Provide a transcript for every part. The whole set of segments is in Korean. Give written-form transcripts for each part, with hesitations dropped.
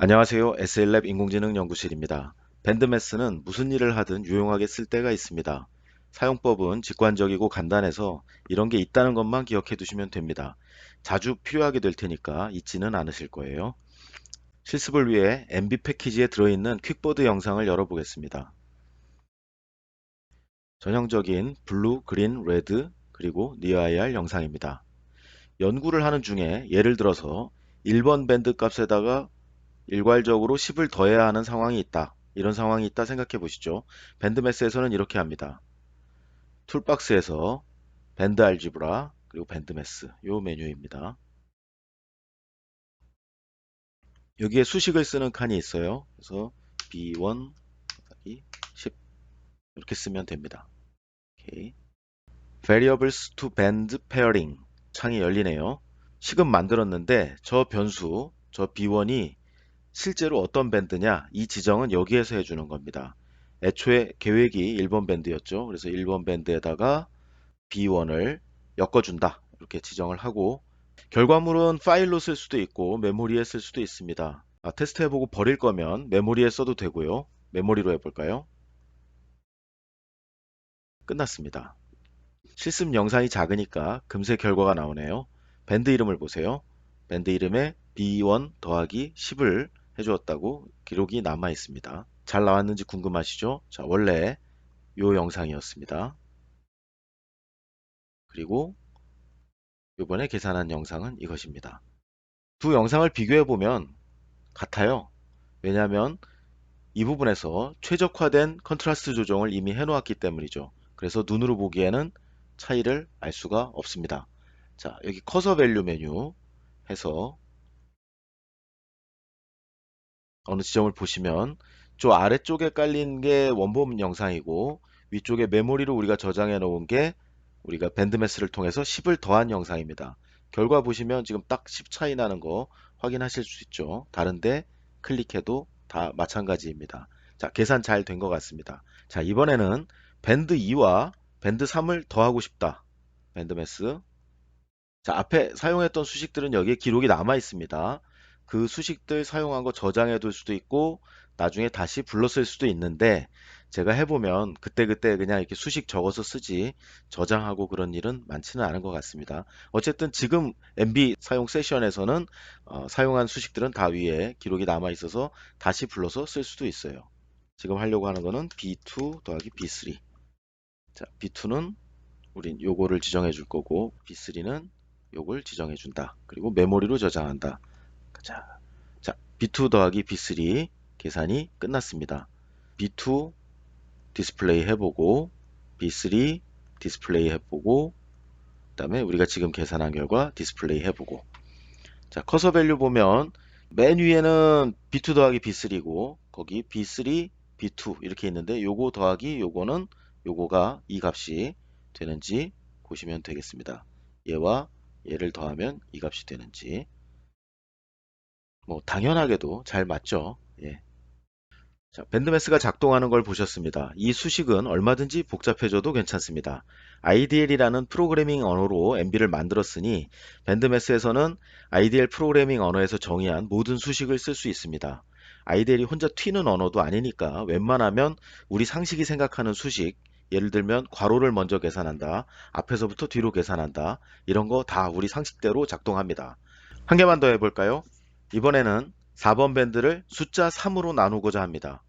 안녕하세요. SLLab 인공지능 연구실입니다. 밴드매스는 무슨 일을 하든 유용하게 쓸 때가 있습니다. 사용법은 직관적이고 간단해서 이런 게 있다는 것만 기억해 두시면 됩니다. 자주 필요하게 될 테니까 잊지는 않으실 거예요. 실습을 위해 MB 패키지에 들어있는 퀵보드 영상을 열어보겠습니다. 전형적인 블루, 그린, 레드, 그리고 near 영상입니다. 연구를 하는 중에 예를 들어서 1번 밴드 값에다가 일괄적으로 10을 더해야 하는 상황이 있다. 이런 상황이 있다 생각해 보시죠. 밴드매스에서는 이렇게 합니다. 툴박스에서 밴드 알지브라 그리고 밴드매스 요 메뉴입니다. 여기에 수식을 쓰는 칸이 있어요. 그래서 B1 10 이렇게 쓰면 됩니다. 오케이. Variables to Band Pairing 창이 열리네요. 식은 만들었는데 저 변수, 저 B1이 실제로 어떤 밴드냐 이 지정은 여기에서 해주는 겁니다. 애초에 계획이 1번 밴드였죠. 그래서 1번 밴드에다가 B1을 엮어준다 이렇게 지정을 하고 결과물은 파일로 쓸 수도 있고 메모리에 쓸 수도 있습니다. 테스트 해보고 버릴 거면 메모리에 써도 되고요. 메모리로 해볼까요? 끝났습니다. 실습 영상이 작으니까 금세 결과가 나오네요. 밴드 이름을 보세요. 밴드 이름에 B1 더하기 10을 해주었다고 기록이 남아 있습니다. 잘 나왔는지 궁금하시죠? 자, 원래 요 영상이었습니다. 그리고 이번에 계산한 영상은 이것입니다. 두 영상을 비교해 보면 같아요. 왜냐하면 이 부분에서 최적화된 컨트라스트 조정을 이미 해 놓았기 때문이죠. 그래서 눈으로 보기에는 차이를 알 수가 없습니다. 자, 여기 커서 밸류 메뉴 해서 어느 지점을 보시면 저 아래쪽에 깔린 게 원본 영상이고 위쪽에 메모리로 우리가 저장해 놓은 게 우리가 밴드매스를 통해서 10을 더한 영상입니다. 결과 보시면 지금 딱 10 차이 나는 거 확인하실 수 있죠. 다른데 클릭해도 다 마찬가지입니다. 자, 계산 잘 된 것 같습니다. 자, 이번에는 밴드 2와 밴드 3을 더하고 싶다. 밴드매스. 자, 앞에 사용했던 수식들은 여기에 기록이 남아 있습니다. 그 수식들 사용한 거 저장해 둘 수도 있고 나중에 다시 불렀을 수도 있는데 제가 해보면 그때그때 그냥 이렇게 수식 적어서 쓰지 저장하고 그런 일은 많지는 않은 것 같습니다. 어쨌든 지금 MB 사용 세션에서는 사용한 수식들은 다 위에 기록이 남아 있어서 다시 불러서 쓸 수도 있어요. 지금 하려고 하는 거는 B2 더하기 B3. 자, B2는 우린 요거를 지정해 줄 거고 B3는 요걸 지정해 준다. 그리고 메모리로 저장한다. 자, 자, B2 더하기 B3 계산이 끝났습니다. B2 디스플레이 해보고 B3 디스플레이 해보고 그 다음에 우리가 지금 계산한 결과 디스플레이 해보고 자, 커서 밸류 보면 맨 위에는 B2 더하기 B3고 거기 B3, B2 이렇게 있는데 요거 더하기 요거는 요거가 이 값이 되는지 보시면 되겠습니다. 얘와 얘를 더하면 이 값이 되는지 뭐 당연하게도 잘 맞죠. 예. 자, 밴드매스가 작동하는 걸 보셨습니다. 이 수식은 얼마든지 복잡해져도 괜찮습니다. IDL이라는 프로그래밍 언어로 MB를 만들었으니 밴드매스에서는 IDL 프로그래밍 언어에서 정의한 모든 수식을 쓸 수 있습니다. IDL이 혼자 튀는 언어도 아니니까 웬만하면 우리 상식이 생각하는 수식, 예를 들면 괄호를 먼저 계산한다, 앞에서부터 뒤로 계산한다, 이런 거 다 우리 상식대로 작동합니다. 한 개만 더 해볼까요? 이번에는 4번 밴드를 숫자 3으로 나누고자 합니다.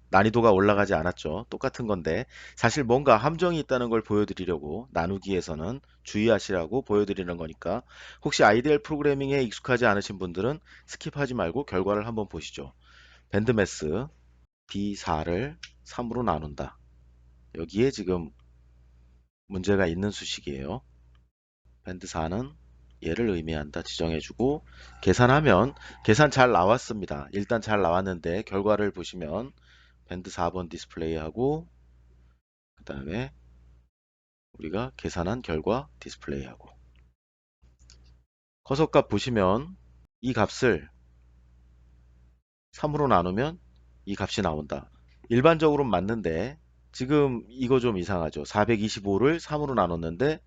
난이도가 올라가지 않았죠. 똑같은 건데 사실 뭔가 함정이 있다는 걸 보여드리려고 나누기에서는 주의하시라고 보여드리는 거니까 혹시 IDL 프로그래밍에 익숙하지 않으신 분들은 스킵하지 말고 결과를 한번 보시죠. 밴드매스 B4를 3으로 나눈다. 여기에 지금 문제가 있는 수식이에요. 밴드 4는 얘를 의미한다 지정해주고 계산하면 계산 잘 나왔습니다. 일단 잘 나왔는데 결과를 보시면 밴드 4번 디스플레이하고 그 다음에 우리가 계산한 결과 디스플레이하고 커서값 보시면 이 값을 3으로 나누면 이 값이 나온다. 일반적으로 맞는데 지금 이거 좀 이상하죠. 425를 3으로 나눴는데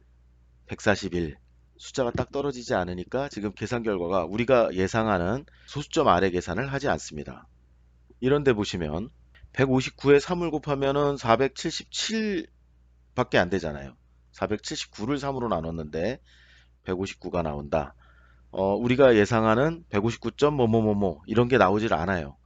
141 숫자가 딱 떨어지지 않으니까 지금 계산 결과가 우리가 예상하는 소수점 아래 계산을 하지 않습니다. 이런 데 보시면 159에 3을 곱하면은 477 밖에 안 되잖아요. 479를 3으로 나눴는데 159가 나온다. 우리가 예상하는 159점 뭐뭐뭐뭐 이런 게 나오질 않아요.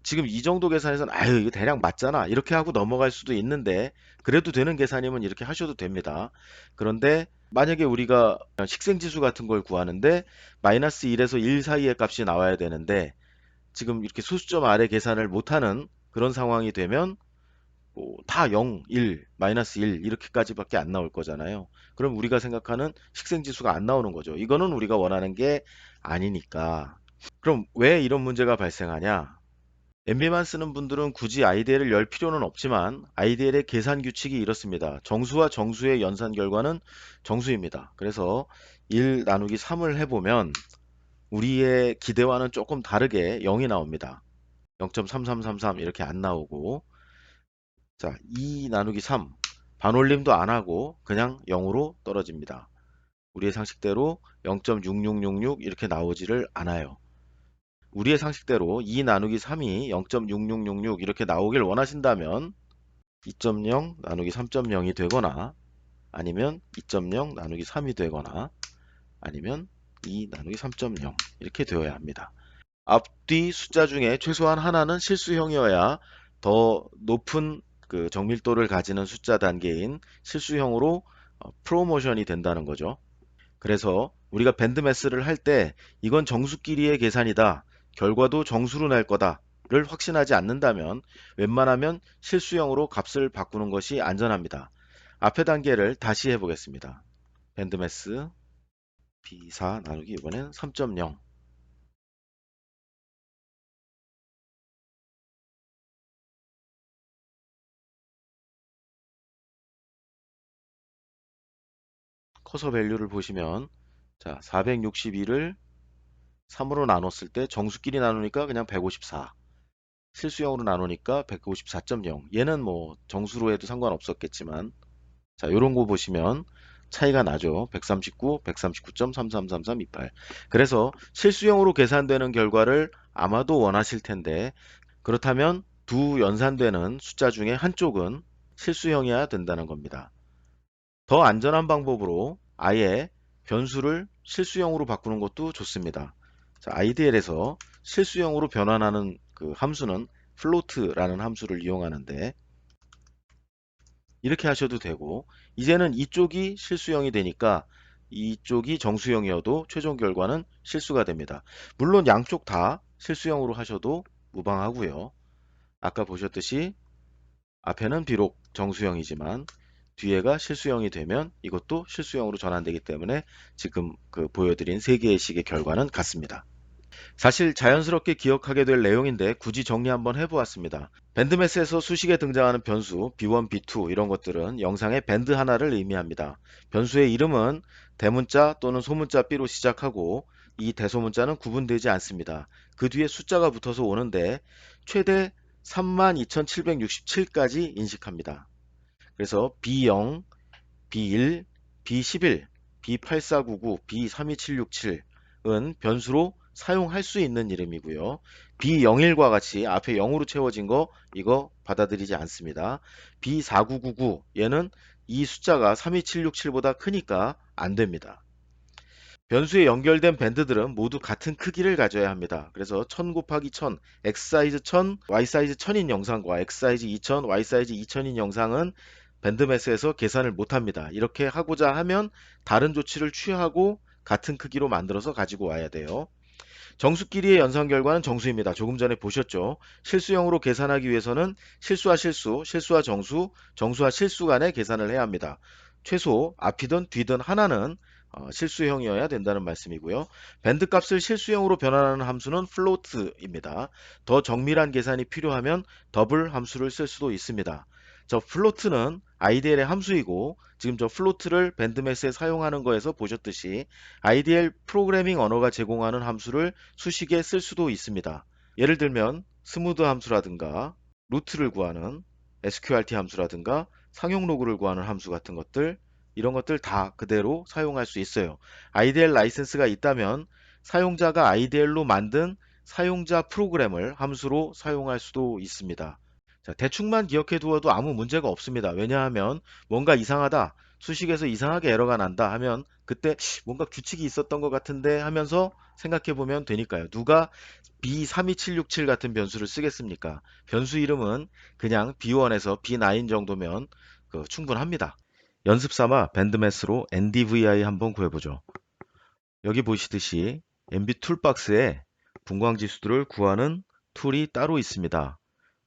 지금 이 정도 계산에서는 아유 이거 대략 맞잖아 이렇게 하고 넘어갈 수도 있는데 그래도 되는 계산이면 이렇게 하셔도 됩니다. 그런데 만약에 우리가 식생지수 같은 걸 구하는데 마이너스 1에서 1 사이의 값이 나와야 되는데 지금 이렇게 소수점 아래 계산을 못하는 그런 상황이 되면 다 0, 1, 마이너스 1 이렇게까지밖에 안 나올 거잖아요. 그럼 우리가 생각하는 식생지수가 안 나오는 거죠. 이거는 우리가 원하는 게 아니니까. 그럼 왜 이런 문제가 발생하냐? MB만 쓰는 분들은 굳이 IDL을 열 필요는 없지만 IDL의 계산 규칙이 이렇습니다. 정수와 정수의 연산 결과는 정수입니다. 그래서 1 나누기 3을 해보면 우리의 기대와는 조금 다르게 0이 나옵니다. 0.3333 이렇게 안 나오고 자, 2 나누기 3 반올림도 안 하고 그냥 0으로 떨어집니다. 우리의 상식대로 0.6666 이렇게 나오지를 않아요. 우리의 상식대로 2 나누기 3이 0.6666 이렇게 나오길 원하신다면 2.0 나누기 3.0이 되거나 아니면 2.0 나누기 3이 되거나 아니면 2 나누기 3.0 이렇게 되어야 합니다. 앞뒤 숫자 중에 최소한 하나는 실수형이어야 더 높은 그 정밀도를 가지는 숫자 단계인 실수형으로 프로모션이 된다는 거죠. 그래서 우리가 밴드매스를 할 때 이건 정수끼리의 계산이다. 결과도 정수로 낼 거다를 확신하지 않는다면 웬만하면 실수형으로 값을 바꾸는 것이 안전합니다. 앞에 단계를 다시 해보겠습니다. 밴드매스 B4 나누기 이번엔 3.0 커서 밸류를 보시면 자 462를 3으로 나눴을 때 정수끼리 나누니까 그냥 154 실수형으로 나누니까 154.0 얘는 뭐 정수로 해도 상관없었겠지만 자 요런 거 보시면 차이가 나죠. 139, 139.333328 그래서 실수형으로 계산되는 결과를 아마도 원하실 텐데 그렇다면 두 연산되는 숫자 중에 한쪽은 실수형이어야 된다는 겁니다. 더 안전한 방법으로 아예 변수를 실수형으로 바꾸는 것도 좋습니다. 자, IDL에서 실수형으로 변환하는 그 함수는 float라는 함수를 이용하는데 이렇게 하셔도 되고 이제는 이쪽이 실수형이 되니까 이쪽이 정수형이어도 최종 결과는 실수가 됩니다. 물론 양쪽 다 실수형으로 하셔도 무방하고요. 아까 보셨듯이 앞에는 비록 정수형이지만 뒤에가 실수형이 되면 이것도 실수형으로 전환되기 때문에 지금 그 보여드린 세 개의 식의 결과는 같습니다. 사실 자연스럽게 기억하게 될 내용인데 굳이 정리 한번 해보았습니다. 밴드매스에서 수식에 등장하는 변수 B1, B2 이런 것들은 영상의 밴드 하나를 의미합니다. 변수의 이름은 대문자 또는 소문자 B로 시작하고 이 대소문자는 구분되지 않습니다. 그 뒤에 숫자가 붙어서 오는데 최대 32,767까지 인식합니다. 그래서 B0, B1, B11, B8499, B32767은 변수로 사용할 수 있는 이름이고요. B01과 같이 앞에 0으로 채워진 거 이거 받아들이지 않습니다. B4999 얘는 이 숫자가 32767보다 크니까 안 됩니다. 변수에 연결된 밴드들은 모두 같은 크기를 가져야 합니다. 그래서 1000 곱하기 1000, X 사이즈 1000, Y 사이즈 1000인 영상과 X 사이즈 2000, Y 사이즈 2000인 영상은 밴드매스에서 계산을 못합니다. 이렇게 하고자 하면 다른 조치를 취하고 같은 크기로 만들어서 가지고 와야 돼요. 정수끼리의 연산 결과는 정수입니다. 조금 전에 보셨죠? 실수형으로 계산하기 위해서는 실수와 실수, 실수와 정수, 정수와 실수 간의 계산을 해야 합니다. 최소 앞이든 뒤든 하나는 실수형이어야 된다는 말씀이고요. 밴드 값을 실수형으로 변환하는 함수는 float입니다. 더 정밀한 계산이 필요하면 더블 함수를 쓸 수도 있습니다. 저 float는 IDL의 함수이고 지금 저 float를 밴드매스에 사용하는 거에서 보셨듯이 IDL 프로그래밍 언어가 제공하는 함수를 수식에 쓸 수도 있습니다. 예를 들면 스무드 함수라든가 루트를 구하는 SQRT 함수라든가 상용 로그를 구하는 함수 같은 것들 이런 것들 다 그대로 사용할 수 있어요. IDL 라이센스가 있다면 사용자가 IDL로 만든 사용자 프로그램을 함수로 사용할 수도 있습니다. 자, 대충만 기억해 두어도 아무 문제가 없습니다. 왜냐하면 뭔가 이상하다, 수식에서 이상하게 에러가 난다 하면 그때 뭔가 규칙이 있었던 것 같은데 하면서 생각해 보면 되니까요. 누가 B32767 같은 변수를 쓰겠습니까? 변수 이름은 그냥 B1에서 B9 정도면 충분합니다. 연습 삼아 밴드매스로 NDVI 한번 구해보죠. 여기 보시듯이 MB 툴박스에 분광지수들을 구하는 툴이 따로 있습니다.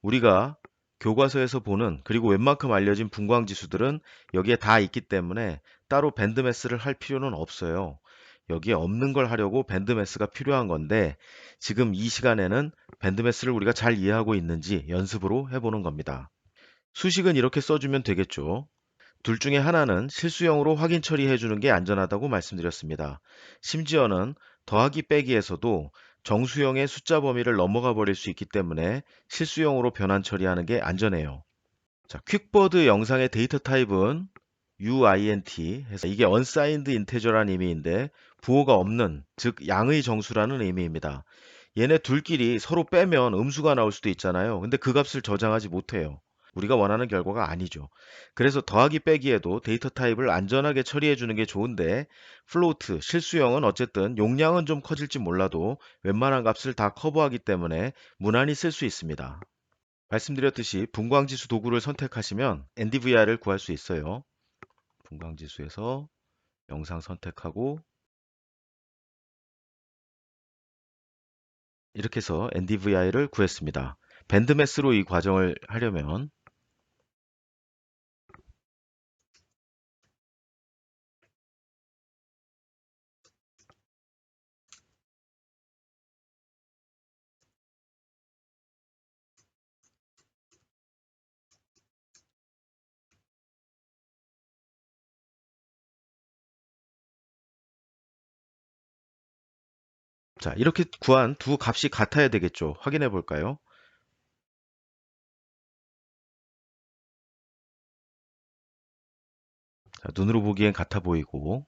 우리가 교과서에서 보는 그리고 웬만큼 알려진 분광지수들은 여기에 다 있기 때문에 따로 밴드매스를 할 필요는 없어요. 여기에 없는 걸 하려고 밴드매스가 필요한 건데 지금 이 시간에는 밴드매스를 우리가 잘 이해하고 있는지 연습으로 해보는 겁니다. 수식은 이렇게 써주면 되겠죠. 둘 중에 하나는 실수형으로 확인 처리해 주는 게 안전하다고 말씀드렸습니다. 심지어는 더하기 빼기에서도 정수형의 숫자 범위를 넘어가 버릴 수 있기 때문에 실수형으로 변환 처리하는 게 안전해요. 자, 퀵버드 영상의 데이터 타입은 uint 해서 이게 unsigned integer라는 의미인데 부호가 없는, 즉 양의 정수라는 의미입니다. 얘네 둘끼리 서로 빼면 음수가 나올 수도 있잖아요. 근데 그 값을 저장하지 못해요. 우리가 원하는 결과가 아니죠. 그래서 더하기 빼기에도 데이터 타입을 안전하게 처리해 주는 게 좋은데 플로트, 실수형은 어쨌든 용량은 좀 커질지 몰라도 웬만한 값을 다 커버하기 때문에 무난히 쓸 수 있습니다. 말씀드렸듯이 분광지수 도구를 선택하시면 NDVR을 구할 수 있어요. 분광지수에서 영상 선택하고 이렇게 해서 NDVI를 구했습니다. 밴드매스로 이 과정을 하려면 자, 이렇게 구한 두 값이 같아야 되겠죠. 확인해 볼까요? 자, 눈으로 보기엔 같아 보이고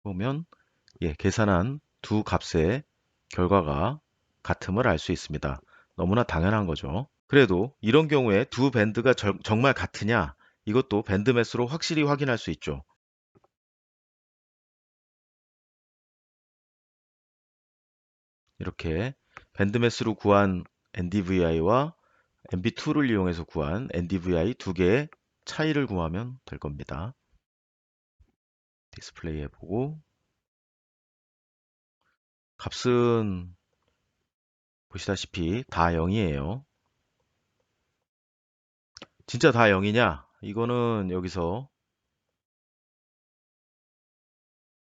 보면 계산한 두 값의 결과가 같음을 알 수 있습니다. 너무나 당연한 거죠. 그래도 이런 경우에 두 밴드가 정말 같으냐? 이것도 밴드매스로 확실히 확인할 수 있죠. 이렇게 밴드매스로 구한 NDVI와 MB2를 이용해서 구한 NDVI 두 개의 차이를 구하면 될 겁니다. 디스플레이 해보고 값은 보시다시피 다 0이에요. 진짜 다 0이냐? 이거는 여기서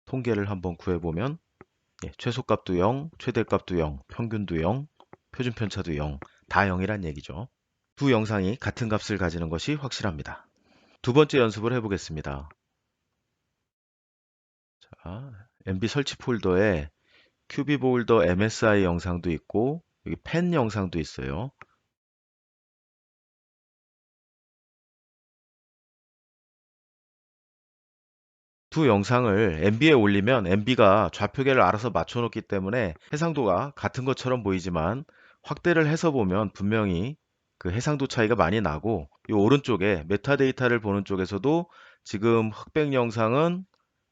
통계를 한번 구해보면 최소값도 0, 최대값도 0, 평균도 0, 표준 편차도 0, 다 0이란 얘기죠. 두 영상이 같은 값을 가지는 것이 확실합니다. 두 번째 연습을 해보겠습니다. 자, MB 설치 폴더에 큐비볼더 MSI 영상도 있고 여기 펜 영상도 있어요. 두 영상을 MB에 올리면 MB가 좌표계를 알아서 맞춰 놓기 때문에 해상도가 같은 것처럼 보이지만 확대를 해서 보면 분명히 그 해상도 차이가 많이 나고 이 오른쪽에 메타데이터를 보는 쪽에서도 지금 흑백 영상은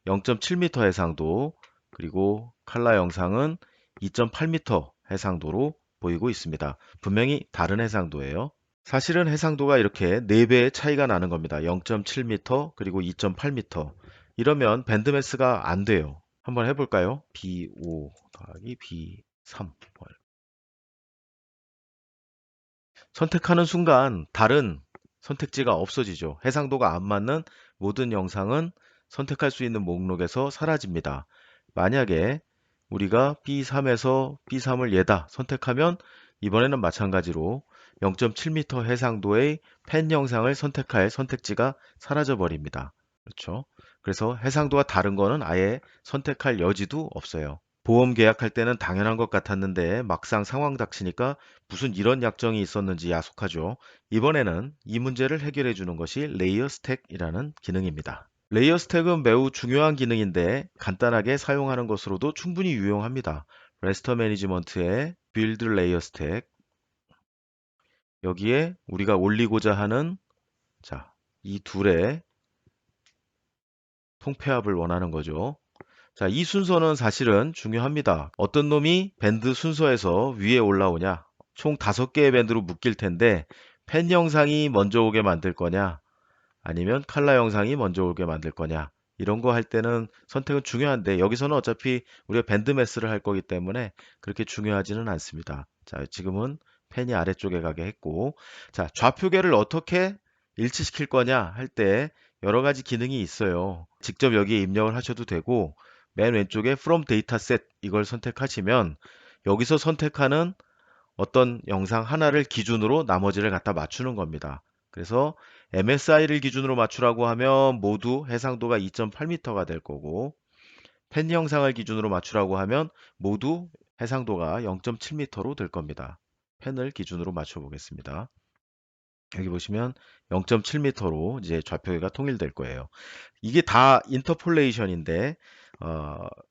0.7m 해상도 그리고 칼라 영상은 2.8m 해상도로 보이고 있습니다. 분명히 다른 해상도예요. 사실은 해상도가 이렇게 4배의 차이가 나는 겁니다. 0.7m 그리고 2.8m. 이러면 밴드매스가 안 돼요. 한번 해볼까요? B5 더하기 B3. 선택하는 순간 다른 선택지가 없어지죠. 해상도가 안 맞는 모든 영상은 선택할 수 있는 목록에서 사라집니다. 만약에 우리가 B3에서 B3을 얘다 선택하면 이번에는 마찬가지로 0.7m 해상도의 펜 영상을 선택할 선택지가 사라져 버립니다. 그렇죠? 그래서 해상도가 다른 거는 아예 선택할 여지도 없어요. 보험 계약할 때는 당연한 것 같았는데 막상 상황 닥치니까 무슨 이런 약정이 있었는지 야속하죠. 이번에는 이 문제를 해결해 주는 것이 레이어 스택이라는 기능입니다. 레이어 스택은 매우 중요한 기능인데 간단하게 사용하는 것으로도 충분히 유용합니다. 레스터 매니지먼트의 빌드 레이어 스택, 여기에 우리가 올리고자 하는 자, 이 둘의 통폐합을 원하는 거죠. 자, 이 순서는 사실은 중요합니다. 어떤 놈이 밴드 순서에서 위에 올라오냐? 총 5개의 밴드로 묶일 텐데 펜 영상이 먼저 오게 만들 거냐? 아니면 칼라 영상이 먼저 오게 만들 거냐? 이런 거 할 때는 선택은 중요한데 여기서는 어차피 우리가 밴드 매스를 할 거기 때문에 그렇게 중요하지는 않습니다. 자, 지금은 펜이 아래쪽에 가게 했고, 자, 좌표계를 어떻게 일치시킬 거냐 할 때 여러 가지 기능이 있어요. 직접 여기에 입력을 하셔도 되고 맨 왼쪽에 From Dataset 이걸 선택하시면 여기서 선택하는 어떤 영상 하나를 기준으로 나머지를 갖다 맞추는 겁니다. 그래서 MSI를 기준으로 맞추라고 하면 모두 해상도가 2.8m가 될 거고 펜 영상을 기준으로 맞추라고 하면 모두 해상도가 0.7m로 될 겁니다. 펜을 기준으로 맞춰 보겠습니다. 여기 보시면 0.7m로 이제 좌표가 통일될 거예요. 이게 다 인터폴레이션인데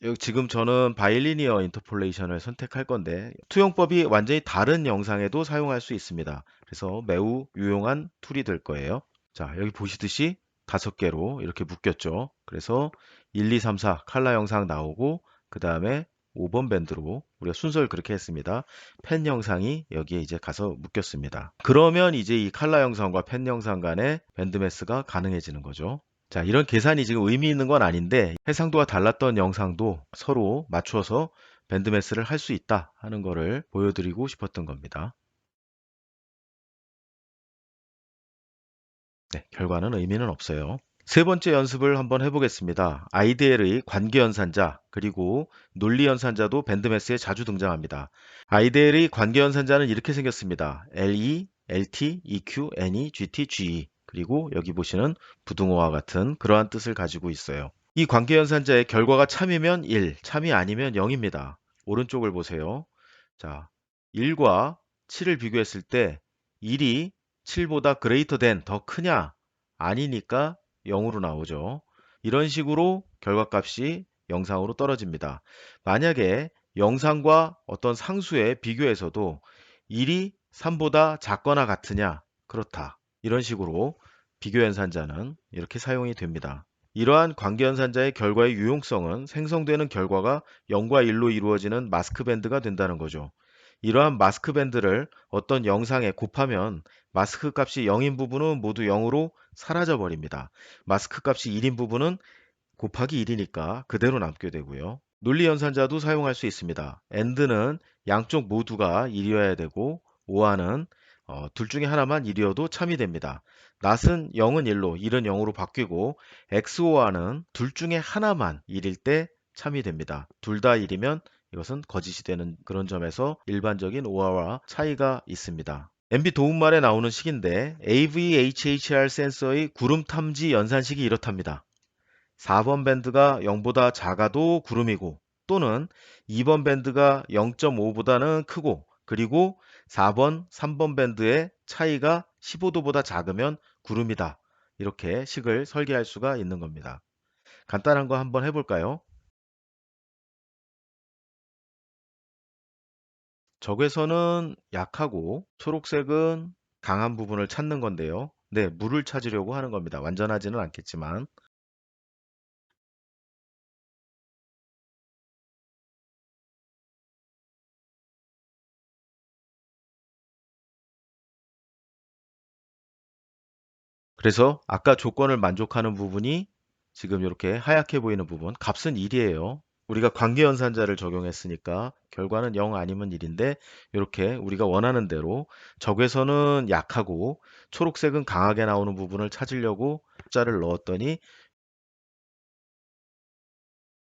여기 지금 저는 바이리니어 인터폴레이션을 선택할 건데 투영법이 완전히 다른 영상에도 사용할 수 있습니다. 그래서 매우 유용한 툴이 될 거예요. 자, 여기 보시듯이 5개로 이렇게 묶였죠. 그래서 1, 2, 3, 4 칼라 영상 나오고 그 다음에 5번 밴드로 우리가 순서를 그렇게 했습니다. 펜 영상이 여기에 이제 가서 묶였습니다. 그러면 이제 이 칼라 영상과 펜 영상 간의 밴드 매스가 가능해지는 거죠. 자, 이런 계산이 지금 의미 있는 건 아닌데 해상도가 달랐던 영상도 서로 맞춰서 밴드 매스를 할 수 있다 하는 거를 보여드리고 싶었던 겁니다. 네, 결과는 의미는 없어요. 세 번째 연습을 한번 해보겠습니다. IDL의 관계연산자 그리고 논리연산자도 밴드매스에 자주 등장합니다. IDL의 관계연산자는 이렇게 생겼습니다. LE, LT, EQ, NE, GT, GE 그리고 여기 보시는 부등호와 같은 그러한 뜻을 가지고 있어요. 이 관계연산자의 결과가 참이면 1, 참이 아니면 0입니다. 오른쪽을 보세요. 자, 1과 7을 비교했을 때 1이 7보다 greater than 더 크냐? 아니니까 0으로 나오죠. 이런 식으로 결과값이 영상으로 떨어집니다. 만약에 영상과 어떤 상수의 비교에서도 1이 3보다 작거나 같으냐? 그렇다. 이런 식으로 비교연산자는 이렇게 사용이 됩니다. 이러한 관계연산자의 결과의 유용성은 생성되는 결과가 0과 1로 이루어지는 마스크 밴드가 된다는 거죠. 이러한 마스크 밴드를 어떤 영상에 곱하면 마스크 값이 0인 부분은 모두 0으로 사라져 버립니다. 마스크 값이 1인 부분은 곱하기 1이니까 그대로 남게 되고요. 논리연산자도 사용할 수 있습니다. AND는 양쪽 모두가 1이어야 되고 OR는 둘 중에 하나만 1이어도 참이 됩니다. not은 0은 1로, 1은 0으로 바뀌고 XOR는 둘 중에 하나만 1일 때 참이 됩니다. 둘 다 1이면 이것은 거짓이 되는 그런 점에서 일반적인 OR와 차이가 있습니다. MB 도움말에 나오는 식인데 AVHHR 센서의 구름 탐지 연산식이 이렇답니다. 4번 밴드가 0보다 작아도 구름이고 또는 2번 밴드가 0.5보다는 크고 그리고 4번, 3번 밴드의 차이가 15도보다 작으면 구름이다. 이렇게 식을 설계할 수가 있는 겁니다. 간단한 거 한번 해볼까요? 적외선은 약하고 초록색은 강한 부분을 찾는 건데요. 네, 물을 찾으려고 하는 겁니다. 완전하지는 않겠지만. 그래서 아까 조건을 만족하는 부분이 지금 이렇게 하얗게 보이는 부분, 값은 1이에요. 우리가 관계연산자를 적용했으니까 결과는 0 아니면 1인데 이렇게 우리가 원하는 대로 적외선은 약하고 초록색은 강하게 나오는 부분을 찾으려고 숫자를 넣었더니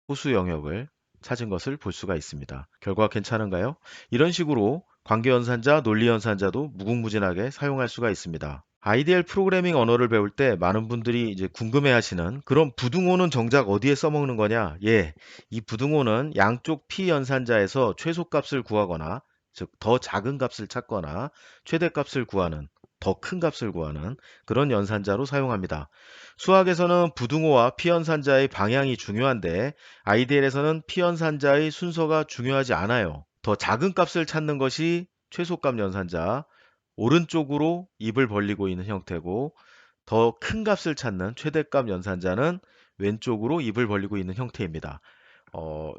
호수 영역을 찾은 것을 볼 수가 있습니다. 결과 괜찮은가요? 이런 식으로 관계연산자, 논리연산자도 무궁무진하게 사용할 수가 있습니다. IDL 프로그래밍 언어를 배울 때 많은 분들이 이제 궁금해하시는 그럼 부등호는 정작 어디에 써먹는 거냐? 예, 이 부등호는 양쪽 p 연산자에서 최소값을 구하거나 즉 더 작은 값을 찾거나 최대값을 구하는 더 큰 값을 구하는 그런 연산자로 사용합니다. 수학에서는 부등호와 p 연산자의 방향이 중요한데 IDL에서는 p 연산자의 순서가 중요하지 않아요. 더 작은 값을 찾는 것이 최소값 연산자, 오른쪽으로 입을 벌리고 있는 형태고 더 큰 값을 찾는 최대값 연산자는 왼쪽으로 입을 벌리고 있는 형태입니다.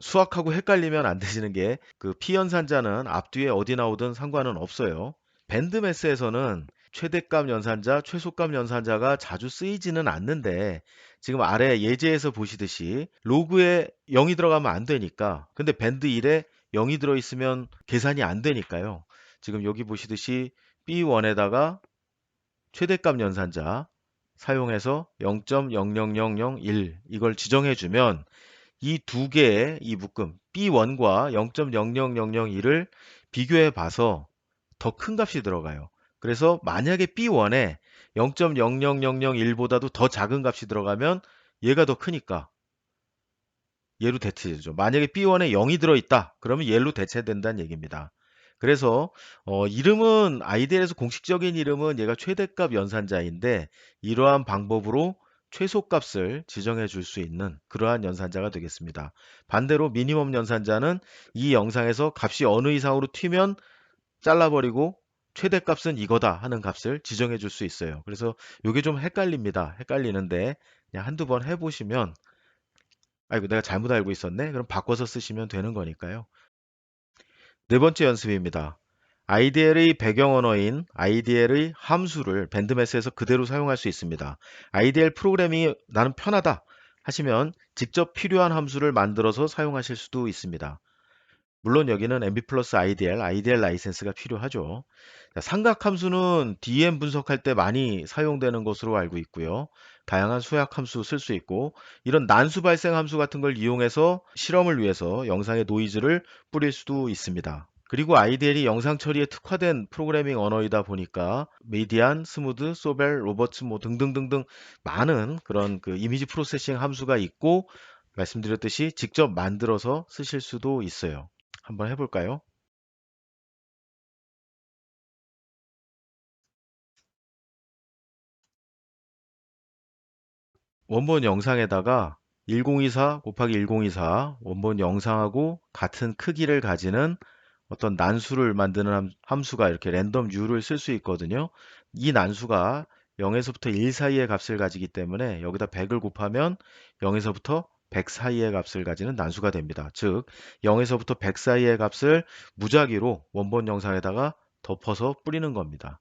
수학하고 헷갈리면 안 되시는 게 그 P연산자는 앞뒤에 어디 나오든 상관은 없어요. 밴드매스에서는 최대값 연산자, 최소값 연산자가 자주 쓰이지는 않는데 지금 아래 예제에서 보시듯이 로그에 0이 들어가면 안 되니까 근데 밴드 1에 0이 들어있으면 계산이 안 되니까요. 지금 여기 보시듯이 B1에다가 최대값 연산자 사용해서 0.00001 이걸 지정해 주면 이 두 개의 이 묶음 B1과 0.00001을 비교해 봐서 더 큰 값이 들어가요. 그래서 만약에 B1에 0.00001보다도 더 작은 값이 들어가면 얘가 더 크니까 얘로 대체되죠. 만약에 B1에 0이 들어있다. 그러면 얘로 대체된다는 얘기입니다. 그래서 이름은 IDL에서 공식적인 이름은 얘가 최대값 연산자인데 이러한 방법으로 최소값을 지정해 줄 수 있는 그러한 연산자가 되겠습니다. 반대로 미니멈 연산자는 이 영상에서 값이 어느 이상으로 튀면 잘라버리고 최대값은 이거다 하는 값을 지정해 줄 수 있어요. 그래서 이게 좀 헷갈립니다. 헷갈리는데 그냥 한두 번 해보시면 아이고, 내가 잘못 알고 있었네? 그럼 바꿔서 쓰시면 되는 거니까요. 네 번째 연습입니다. IDL의 배경 언어인 IDL의 함수를 밴드매스에서 그대로 사용할 수 있습니다. IDL 프로그래밍이 나는 편하다 하시면 직접 필요한 함수를 만들어서 사용하실 수도 있습니다. 물론 여기는 MB 플러스 IDL, IDL 라이센스가 필요하죠. 자, 삼각 함수는 DM 분석할 때 많이 사용되는 것으로 알고 있고요. 다양한 수학 함수 쓸 수 있고 이런 난수 발생 함수 같은 걸 이용해서 실험을 위해서 영상에 노이즈를 뿌릴 수도 있습니다. 그리고 IDL이 영상 처리에 특화된 프로그래밍 언어이다 보니까 메디안, 스무드, 소벨, 로버츠 뭐 등등등등 많은 그런 그 이미지 프로세싱 함수가 있고 말씀드렸듯이 직접 만들어서 쓰실 수도 있어요. 한번 해볼까요? 원본 영상에다가 1024 곱하기 1024 원본 영상하고 같은 크기를 가지는 어떤 난수를 만드는 함수가 이렇게 랜덤 U를 쓸 수 있거든요. 이 난수가 0에서부터 1 사이의 값을 가지기 때문에 여기다 100을 곱하면 0에서부터 100 사이의 값을 가지는 난수가 됩니다. 즉 0에서부터 100 사이의 값을 무작위로 원본 영상에다가 덮어서 뿌리는 겁니다.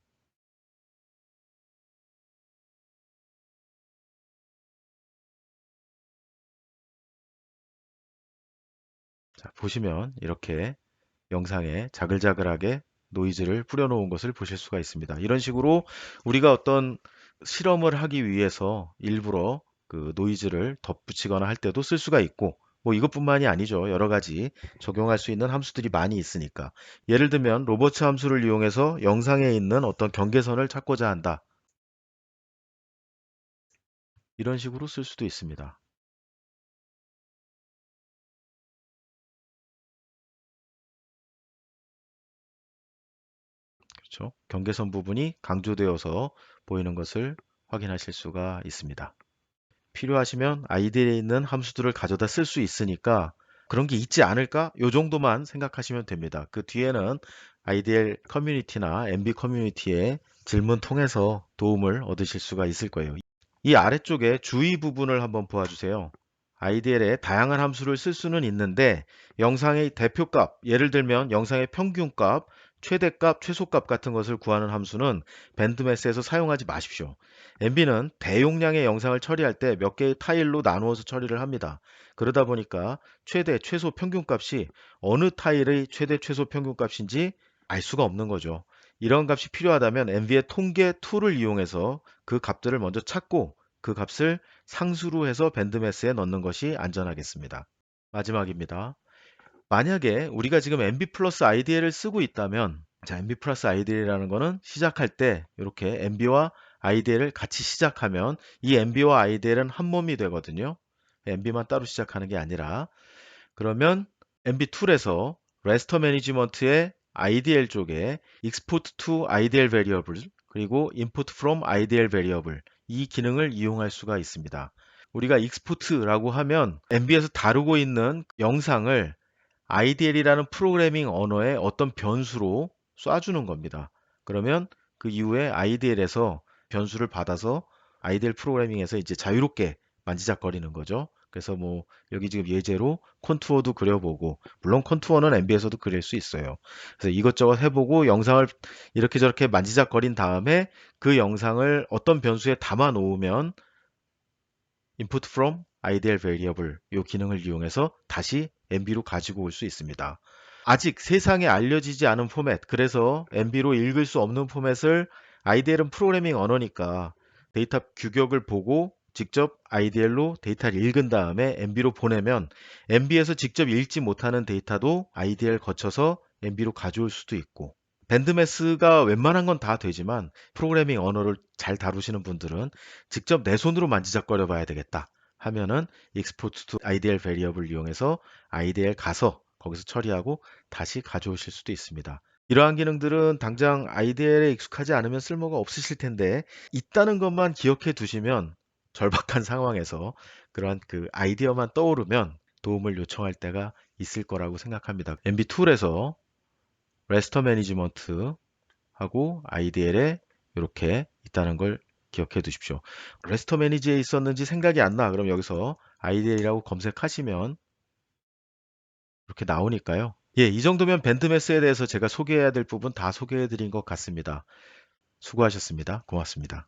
자, 보시면 이렇게 영상에 자글자글하게 노이즈를 뿌려놓은 것을 보실 수가 있습니다. 이런 식으로 우리가 어떤 실험을 하기 위해서 일부러 그 노이즈를 덧붙이거나 할 때도 쓸 수가 있고 뭐 이것뿐만이 아니죠. 여러 가지 적용할 수 있는 함수들이 많이 있으니까. 예를 들면 로버츠 함수를 이용해서 영상에 있는 어떤 경계선을 찾고자 한다. 이런 식으로 쓸 수도 있습니다. 그렇죠? 경계선 부분이 강조되어서 보이는 것을 확인하실 수가 있습니다. 필요하시면 아이디에 있는 함수들을 가져다 쓸 수 있으니까 그런 게 있지 않을까? 요 정도만 생각하시면 됩니다. 그 뒤에는 IDL 커뮤니티나 MB 커뮤니티의 질문 통해서 도움을 얻으실 수가 있을 거예요. 이 아래쪽에 주의 부분을 한번 보아주세요. IDL에 다양한 함수를 쓸 수는 있는데 영상의 대표값, 예를 들면 영상의 평균값, 최대값, 최소값 같은 것을 구하는 함수는 밴드매스에서 사용하지 마십시오. MB는 대용량의 영상을 처리할 때 몇 개의 타일로 나누어서 처리를 합니다. 그러다 보니까 최대, 최소 평균값이 어느 타일의 최대, 최소 평균값인지 알 수가 없는 거죠. 이런 값이 필요하다면 MV의 통계 툴을 이용해서 그 값들을 먼저 찾고 그 값을 상수로 해서 밴드매스에 넣는 것이 안전하겠습니다. 마지막입니다. 만약에 우리가 지금 MB 플러스 IDL을 쓰고 있다면 자, MB 플러스 IDL이라는 거는 시작할 때 이렇게 MB와 IDL을 같이 시작하면 이 MB와 IDL은 한 몸이 되거든요. MB만 따로 시작하는 게 아니라 그러면 MB 툴에서 레스터 매니지먼트의 IDL 쪽에 export to IDL variable 그리고 import from IDL variable 이 기능을 이용할 수가 있습니다. 우리가 export라고 하면 MB에서 다루고 있는 영상을 IDL이라는 프로그래밍 언어의 어떤 변수로 쏴주는 겁니다. 그러면 그 이후에 IDL에서 변수를 받아서 IDL 프로그래밍에서 이제 자유롭게 만지작거리는 거죠. 그래서 뭐 여기 지금 예제로 컨투어도 그려보고 물론 컨투어는 MB에서도 그릴 수 있어요. 그래서 이것저것 해보고 영상을 이렇게 저렇게 만지작거린 다음에 그 영상을 어떤 변수에 담아 놓으면 input from IDL variable 이 기능을 이용해서 다시 MB로 가지고 올 수 있습니다. 아직 세상에 알려지지 않은 포맷, 그래서 MB로 읽을 수 없는 포맷을 IDL은 프로그래밍 언어니까 데이터 규격을 보고 직접 IDL로 데이터를 읽은 다음에 MB로 보내면 MB에서 직접 읽지 못하는 데이터도 IDL 거쳐서 MB로 가져올 수도 있고 밴드매스가 웬만한 건 다 되지만 프로그래밍 언어를 잘 다루시는 분들은 직접 내 손으로 만지작거려 봐야 되겠다 하면은 export to IDL variable 이용해서 IDL 가서 거기서 처리하고 다시 가져오실 수도 있습니다. 이러한 기능들은 당장 IDL에 익숙하지 않으면 쓸모가 없으실 텐데 있다는 것만 기억해 두시면 절박한 상황에서 그러한 그 아이디어만 떠오르면 도움을 요청할 때가 있을 거라고 생각합니다. MB 툴에서 레스터 매니지먼트 하고 IDL에 이렇게 있다는 걸 기억해 두십시오. 레스터 매니지에 있었는지 생각이 안 나. 그럼 여기서 IDL이라고 검색하시면 이렇게 나오니까요. 예, 이 정도면 밴드매스에 대해서 제가 소개해야 될 부분 다 소개해 드린 것 같습니다. 수고하셨습니다. 고맙습니다.